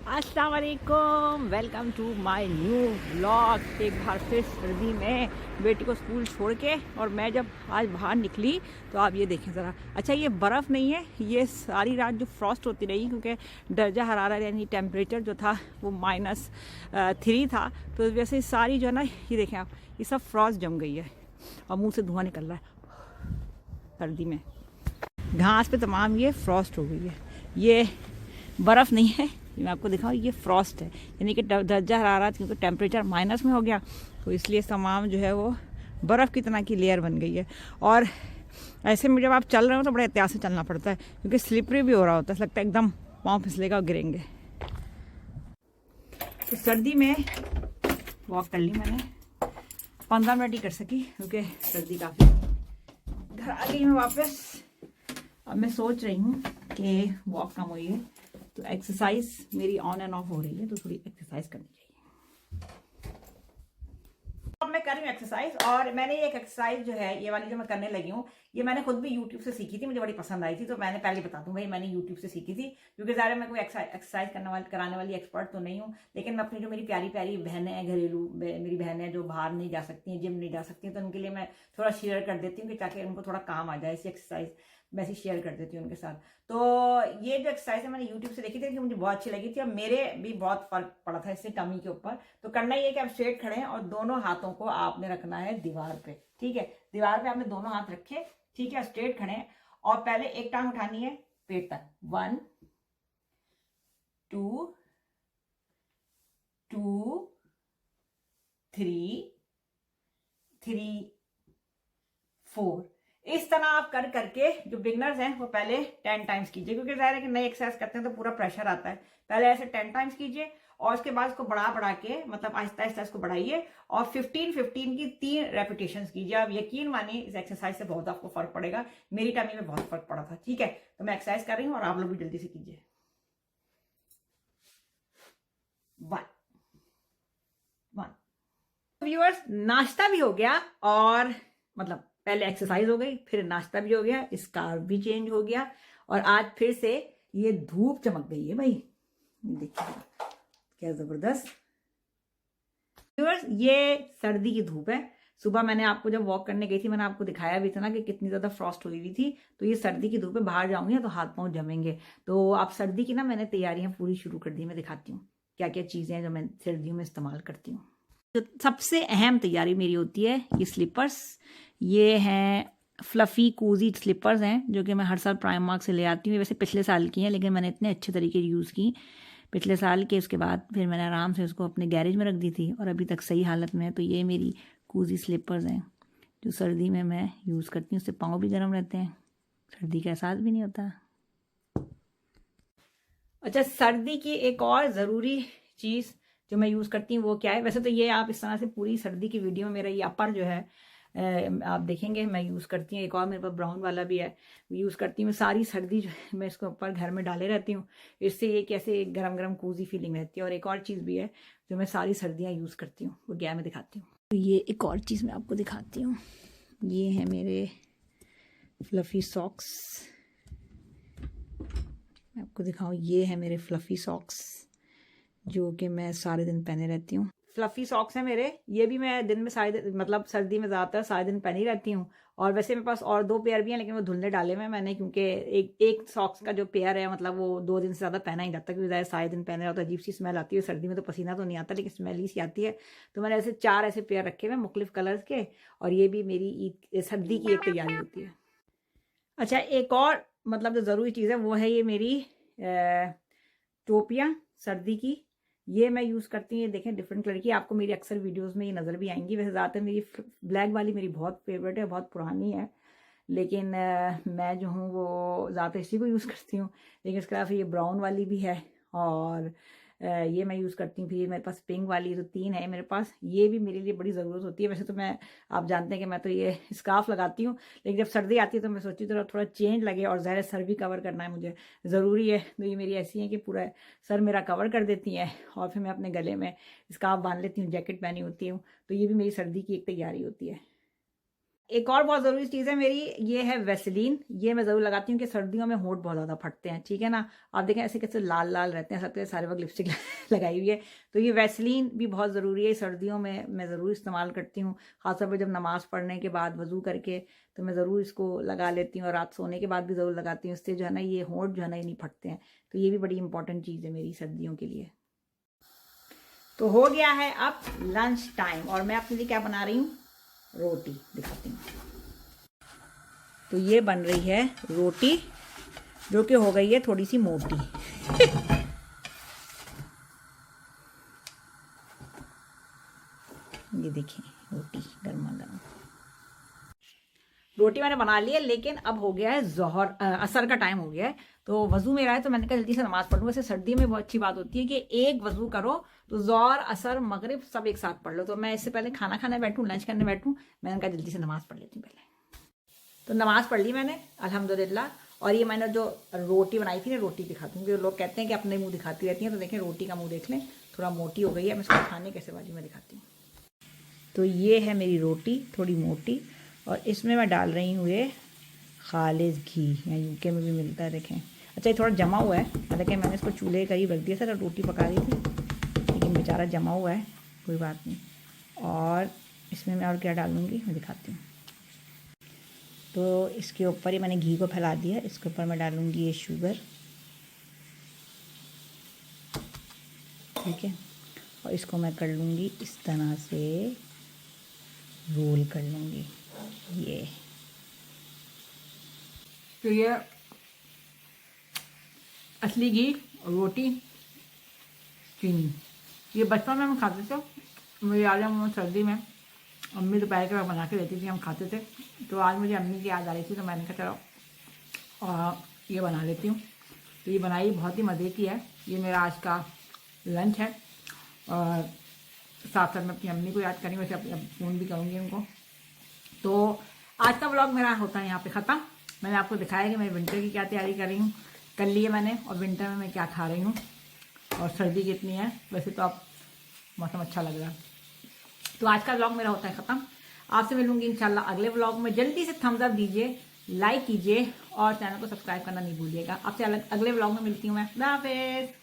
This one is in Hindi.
अस्सलाम वालेकुम, welcome to my new vlog. एक बार फिर सर्दी में बेटी को स्कूल छोड़ के और मैं जब आज बाहर निकली तो आप ये देखें ज़रा। अच्छा, ये बर्फ़ नहीं है, ये सारी रात जो फ्रॉस्ट होती रही, क्योंकि दर्जा हरारा यानी टेम्परेचर जो था वो -3 था, तो वैसे सारी जो है ना, ये देखें आप, ये सब फ्रॉस्ट जम गई है और मुँह से धुआं निकल रहा है सर्दी में। घास पे तमाम ये फ्रॉस्ट हो गई है। ये बर्फ़ नहीं है, ये मैं आपको दिखाऊँ, ये फ्रॉस्ट है, यानी कि दर्जा हरारत क्योंकि टेम्परेचर माइनस में हो गया तो इसलिए तमाम जो है वो बर्फ़ की तरह की लेयर बन गई है। और ऐसे में जब आप चल रहे हो तो बड़े एहतियात से चलना पड़ता है, क्योंकि स्लिपरी भी हो रहा होता है, लगता है एकदम पाँव फिसलेगा और गिरेंगे। तो सर्दी में वॉक कर ली मैंने, 15 मिनट ही कर सकी क्योंकि सर्दी काफ़ी। घर आ गई मैं वापस। अब मैं सोच रही हूँ कि वॉक कम हुई है तो एक्सरसाइज मेरी ऑन एंड ऑफ हो रही है, तो थोड़ी एक्सरसाइज करनी चाहिए। अब मैं कर रही हूँ एक्सरसाइज, और मैंने ये एक एक्सरसाइज जो है, ये वाली जो मैं करने लगी हूँ, ये मैंने खुद भी यूट्यूब से सीखी थी, मुझे बड़ी पसंद आई थी, तो मैंने पहले बता दूं भाई मैंने यूट्यूब से सीखी थी, क्योंकि ज़्यादा मैं कोई एक्सरसाइज कराने वाली एक्सपर्ट तो नहीं हूँ, लेकिन मैं अपनी जो मेरी प्यारी प्यारी बहनें हैं, घरेलू मेरी बहनें हैं जो बाहर नहीं जा सकती हैं, जिम नहीं जा सकती हैं, तो उनके लिए मैं थोड़ा शेयर कर देती हूँ कि ताकि उनको थोड़ा काम आ जाए। ऐसी एक्सरसाइज मैं ऐसी शेयर कर देती हूँ उनके साथ। तो ये जो एक्सरसाइज है मैंने यूट्यूब से देखी थी कि मुझे बहुत अच्छी लगी थी, और मेरे भी बहुत फर्क पड़ा था इससे टमी के ऊपर। तो करना ये कि आप स्ट्रेट खड़े हैं और दोनों हाथों को आपने रखना है दीवार पे, ठीक है। दीवार पे आपने दोनों हाथ रखे, ठीक है, स्ट्रेट खड़े हैं, और पहले एक टांग उठानी है पेट तक, 1 2 2 3 3 4। इस तरह आप कर करके, जो बिगनर्स हैं वो पहले 10 टाइम्स कीजिए, क्योंकि जाहिर है कि नई एक्सरसाइज करते हैं तो पूरा प्रेशर आता है। पहले ऐसे 10 टाइम्स कीजिए, और उसके बाद इसको बढ़ा बढ़ा के, मतलब आहिस्ता आहिस्ता इसको बढ़ाइए, और 15-15 की 3 रेपिटेशन कीजिए। आप यकीन मानिए इस एक्सरसाइज से बहुत आपको फर्क पड़ेगा। मेरी टमी में बहुत फर्क पड़ा था, ठीक है। तो मैं एक्सरसाइज कर रही हूँ और आप लोग भी जल्दी से कीजिए। 1 1। व्यूअर्स, नाश्ता भी हो गया, और मतलब पहले एक्सरसाइज हो गई, फिर नाश्ता भी हो गया, स्कार्फ भी चेंज हो गया, और आज फिर से ये धूप चमक गई है भाई, देखिए क्या जबरदस्त। व्यूअर्स, ये सर्दी की धूप है। सुबह मैंने आपको जब वॉक करने गई थी मैंने आपको दिखाया भी था ना कि कितनी ज्यादा फ्रॉस्ट हुई हुई थी। तो ये सर्दी की धूप है, बाहर जाऊंगी तो हाथ पांव जमेंगे। तो आप सर्दी की ना मैंने तैयारियां पूरी शुरू कर दी। मैं दिखाती हूँ क्या क्या चीजें हैं जो मैं सर्दियों में इस्तेमाल करती हूँ। जो सबसे अहम तैयारी मेरी होती है, ये स्लीपर्स। ये हैं फ्लफ़ी कूजी स्लीपर्स हैं, जो कि मैं हर साल प्राइममार्क से ले आती हूँ। वैसे पिछले साल की हैं, लेकिन मैंने इतने अच्छे तरीके से यूज़ की पिछले साल के। उसके बाद फिर मैंने आराम से उसको अपने गैरेज में रख दी थी, और अभी तक सही हालत में है। तो ये मेरी कूजी स्लीपर्स हैं जो सर्दी में मैं यूज़ करती हूँ। उससे पाँव भी गर्म रहते हैं, सर्दी का एहसास भी नहीं होता। अच्छा, सर्दी की एक और ज़रूरी चीज़ जो मैं यूज़ करती हूँ वो क्या है। वैसे तो ये आप इस तरह से पूरी सर्दी की वीडियो में मेरा ये अपर जो है आप देखेंगे मैं यूज़ करती हूँ। एक और मेरे पास ब्राउन वाला भी है, यूज़ करती हूँ। सारी सर्दी जो है मैं इसको ऊपर घर में डाले रहती हूँ, इससे ये कैसे गरम गरम कूजी फीलिंग रहती है। और एक और चीज़ भी है जो मैं सारी सर्दियाँ यूज़ करती हूँ, वो क्या मैं दिखाती हूँ। तो ये एक और चीज़ मैं आपको दिखाती हूँ, ये है मेरे फ्लफ़ी सॉक्स। मैं आपको दिखाऊँ, ये है मेरे फ्लफ़ी सॉक्स जो कि मैं सारे दिन पहने रहती हूँ। फ्लफ़ी सॉक्स हैं मेरे, ये भी मैं दिन में मतलब सर्दी में ज़्यादातर सारे दिन पहनी रहती हूँ। और वैसे मेरे पास और 2 पेयर भी हैं, लेकिन वो धुलने डाले हुए हैं मैंने, क्योंकि एक सॉक्स का जो पेयर है, मतलब वो 2 दिन से ज़्यादा पहना ही जाता, क्योंकि ज़्यादा सारे दिन पहने रहो तो अजीब सी स्मेल आती है। सर्दी में तो पसीना तो नहीं आता, लेकिन स्मेल ही सी आती है। तो मैंने ऐसे 4 ऐसे पेयर रखे हुए हैं मुख्तलिफ कलर्स के, और ये भी मेरी ईद सर्दी की एक तैयारी होती है। अच्छा, एक और मतलब जो ज़रूरी चीज़ है वो है ये मेरी टोपियाँ सर्दी की। ये मैं यूज़ करती हूँ, ये देखें डिफरेंट कलर की, आपको मेरी अक्सर वीडियोस में ये नज़र भी आएंगी। वैसे ज़्यादातर मेरी ब्लैक वाली मेरी बहुत फेवरेट है, बहुत पुरानी है, लेकिन मैं जो हूँ वो ज़्यादातर इसी को यूज़ करती हूँ। लेकिन इसके अलावा ये ब्राउन वाली भी है, और ये मैं यूज़ करती हूँ। फिर मेरे पास पिंक वाली, तो 3 है मेरे पास। ये भी मेरे लिए बड़ी ज़रूरत होती है। वैसे तो मैं, आप जानते हैं कि मैं तो ये स्कार्फ लगाती हूँ, लेकिन जब सर्दी आती है तो मैं सोचती हूँ थोड़ा चेंज लगे, और ज़ाहिर सर भी कवर करना है मुझे, ज़रूरी है। तो ये मेरी ऐसी है कि पूरा सर मेरा कवर कर देती हैं, और फिर मैं अपने गले में स्कार्फ बांध लेती हूँ, जैकेट पहनी होती हूँ। तो ये भी मेरी सर्दी की एक तैयारी होती है। एक और बहुत ज़रूरी चीज़ है मेरी, ये है वैसलीन। ये मैं ज़रूर लगाती हूँ कि सर्दियों में होंठ बहुत ज़्यादा फटते हैं, ठीक है ना। आप देखें ऐसे कैसे लाल लाल रहते हैं, सबके सारे वक्त लिपस्टिक लगाई हुई है। तो ये वैसलीन भी बहुत ज़रूरी है, सर्दियों में मैं ज़रूर इस्तेमाल करती हूँ। ख़ासतौर पर जब नमाज़ पढ़ने के बाद वज़ू करके तो मैं ज़रूर इसको लगा लेती हूँ, और रात सोने के बाद भी ज़रूर लगाती हूँ। इससे जो है ना ये होंठ जो है ना ये नहीं फटते हैं। तो ये भी बड़ी इंपॉर्टेंट चीज़ है मेरी सर्दियों के लिए। तो हो गया है अब लंच टाइम, और मैं अपने लिए क्या बना रही हूँ, रोटी दिखाती हूँ। तो ये बन रही है रोटी, जो कि हो गई है थोड़ी सी मोटी। ये देखिए रोटी गर्मा गर्म। रोटी मैंने बना ली है, लेकिन अब हो गया है जोहर असर का टाइम हो गया है। तो वजू मेरा है, तो मैंने कहा जल्दी से नमाज पढ़ लूँ। वैसे सर्दी में बहुत अच्छी बात होती है कि एक वजू करो तो जोहर असर मगरिब सब एक साथ पढ़ लो। तो मैं इससे पहले खाना खाने बैठूँ, लंच करने बैठूँ, मैंने कहा जल्दी से नमाज पढ़ लेती हूँ पहले। तो नमाज पढ़ ली मैंने अल्हम्दुलिल्लाह। और ये मैंने जो रोटी बनाई थी ना, रोटी दिखाती हूँ, क्योंकि लोग कहते हैं कि अपने मुंह दिखाती रहती हैं। तो देखें रोटी का मुंह देख लें, थोड़ा मोटी हो गई है। मैं इसको खाने कैसे वाली में दिखाती हूँ। तो ये है मेरी रोटी थोड़ी मोटी, और इसमें मैं डाल रही हूँ ये खालिस घी, यहाँ यूके में भी मिलता है देखें। अच्छा ये थोड़ा जमा हुआ है, हालांकि मैंने इसको चूल्हे के करीब रख दिया था, रोटी पका रही थी, लेकिन बेचारा जमा हुआ है, कोई बात नहीं। और इसमें मैं और क्या डालूँगी मैं दिखाती हूँ। तो इसके ऊपर ही मैंने घी को फैला दिया, इसके ऊपर मैं डालूँगी ये शुगर, ठीक है। और इसको मैं कर लूँगी इस तरह से, रोल कर लूँगी ये। तो ये असली घी, रोटी, चीनी, ये बचपन में हम खाते थे। मुझे याद है सर्दी में अम्मी दोपहर के वक्त बना के देती थी, हम खाते थे। तो आज मुझे अम्मी की याद आ रही थी, तो मैंने कहा चलो ये बना लेती हूँ। तो ये बनाई बहुत ही मज़े की है। ये मेरा आज का लंच है, और साथ साथ मैं अपनी अम्मी को याद करूँगी, वैसे अपने फ़ोन भी करूँगी उनको। तो आज का व्लॉग मेरा होता है यहाँ पे ख़त्म। मैंने आपको दिखाया कि मैं विंटर की क्या तैयारी कर रही हूँ, कर ली है मैंने, और विंटर में मैं क्या खा रही हूँ, और सर्दी कितनी है। वैसे तो अब मौसम अच्छा लग रहा है। तो आज का व्लॉग मेरा होता है ख़त्म। आपसे मिलूंगी इंशाल्लाह अगले व्लॉग में। जल्दी से थम्स अप दीजिए, लाइक कीजिए, और चैनल को सब्सक्राइब करना नहीं भूलिएगा। आपसे अगले व्लॉग में मिलती हूँ मैं। अल्लाह हाफ़िज़।